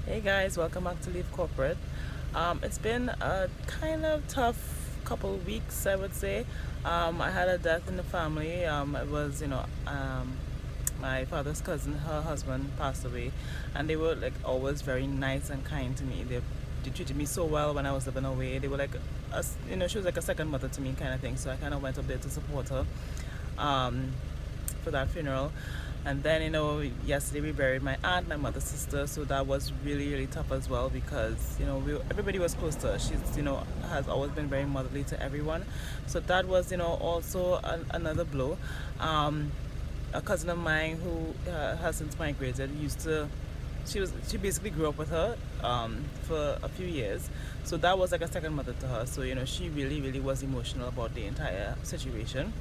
Hey guys, welcome back to Leave Corporate. It's been a kind of tough couple weeks, I would say. I had a death in the family. It was, my father's cousin, her husband passed away, and they were like always very nice and kind to me. They treated me so well when I was living away. They were like, she was like a second mother to me, kind of thing. So I kind of went up there to support her. Um, for that funeral. And then, yesterday we buried my aunt, my mother's sister, so that was really, really tough as well because, everybody was close to her. She's, has always been very motherly to everyone. So that was, also another blow. A cousin of mine who has since migrated she basically grew up with her for a few years, so that was like a second mother to her. So she really, really was emotional about the entire situation.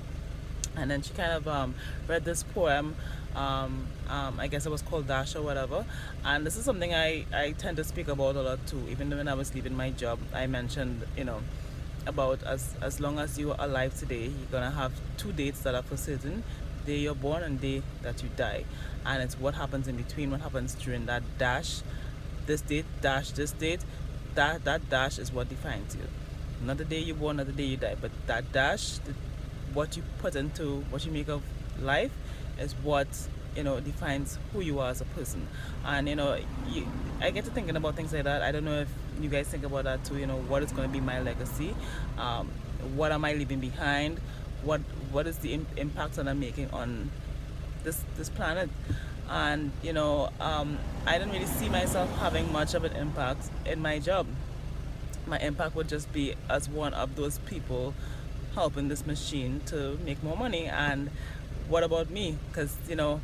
And then she kind of read this poem. I guess it was called Dash or whatever. And this is something I tend to speak about a lot too. Even when I was leaving my job, I mentioned, about as long as you are alive today, you're going to have two dates that are for certain: day you're born and day that you die. And it's what happens in between, what happens during that dash, this date, dash, this date, that dash is what defines you. Not the day you're born, not the day you die, but that dash, what you put into what you make of life is what defines who you are as a person. And I get to thinking about things like that. I don't know if you guys think about that too. What is going to be my legacy? What am I leaving behind? What is the impact that I'm making on this planet? And I don't really see myself having much of an impact in my job. My impact would just be as one of those people helping this machine to make more money. And what about me? Because no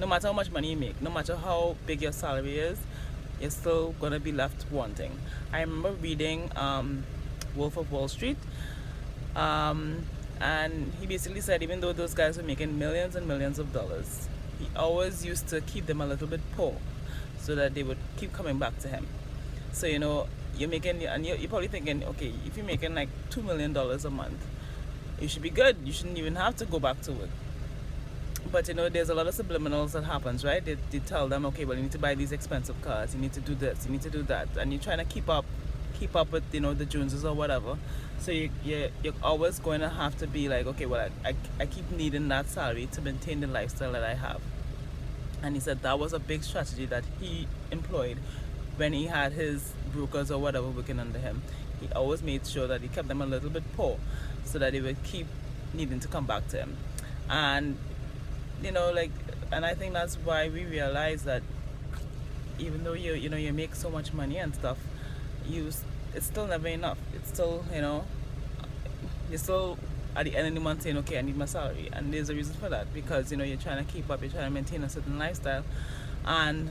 matter how much money you make, no matter how big your salary is, you're still gonna be left wanting. I remember reading Wolf of Wall Street, and he basically said even though those guys were making millions and millions of dollars, he always used to keep them a little bit poor so that they would keep coming back to him. So you're making, and you're probably thinking, okay, if you're making like $2 million a month, you should be good. You shouldn't even have to go back to work. But there's a lot of subliminals that happens, right? They tell them, okay, well, you need to buy these expensive cars, you need to do this, you need to do that, and you're trying to keep up with the Joneses or whatever. So you're always going to have to be like, okay, well, I keep needing that salary to maintain the lifestyle that I have. And he said that was a big strategy that he employed when he had his brokers or whatever working under him. He always made sure that he kept them a little bit poor so that they would keep needing to come back to him. And and I think that's why we realize that even though you make so much money and stuff, it's still never enough. It's still you're still at the end of the month saying, okay, I need my salary. And there's a reason for that, because you're trying to keep up, you're trying to maintain a certain lifestyle, and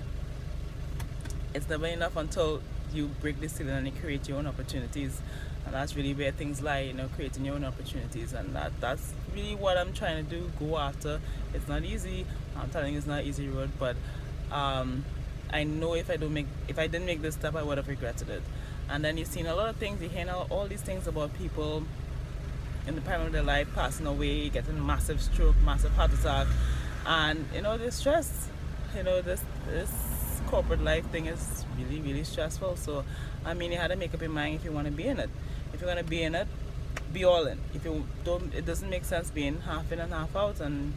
it's never enough until you break the ceiling and you create your own opportunities. And that's really where things lie, creating your own opportunities. And that's really what I'm trying to do, go after. It's not easy. I'm telling you, it's not an easy road, but I know if I didn't make this step, I would have regretted it. And then you've seen a lot of things, you're hearing all these things about people in the prime of their life passing away, getting massive stroke, massive heart attack, and they're stressed. This corporate life thing is really, really stressful. So you had to make up your mind if you want to be in it. If you're going to be in it, be all in. If you don't, it doesn't make sense being half in and half out. And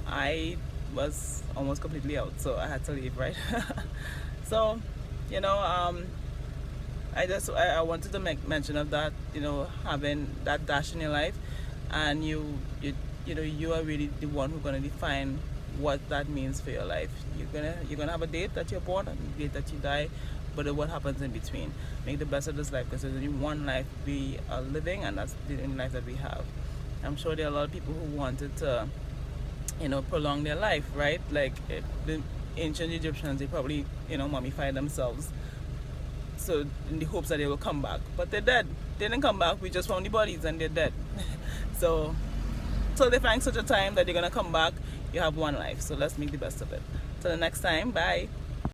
I was almost completely out, so I had to leave, right? So I wanted to make mention of that, having that dash in your life, and you are really the one who's gonna define what that means for your life. You're gonna have a date that you're born and a date that you die, but what happens in between. Make the best of this life, because there's only one life we are living, and that's the only life that we have. I'm sure there are a lot of people who wanted to prolong their life, right? Like the ancient Egyptians, they probably mummified themselves, so in the hopes that they will come back, but they're dead. They didn't come back. We just found the bodies and they're dead. So they find such a time that they're gonna come back, you have one life, so let's make the best of it. Till the next time, bye.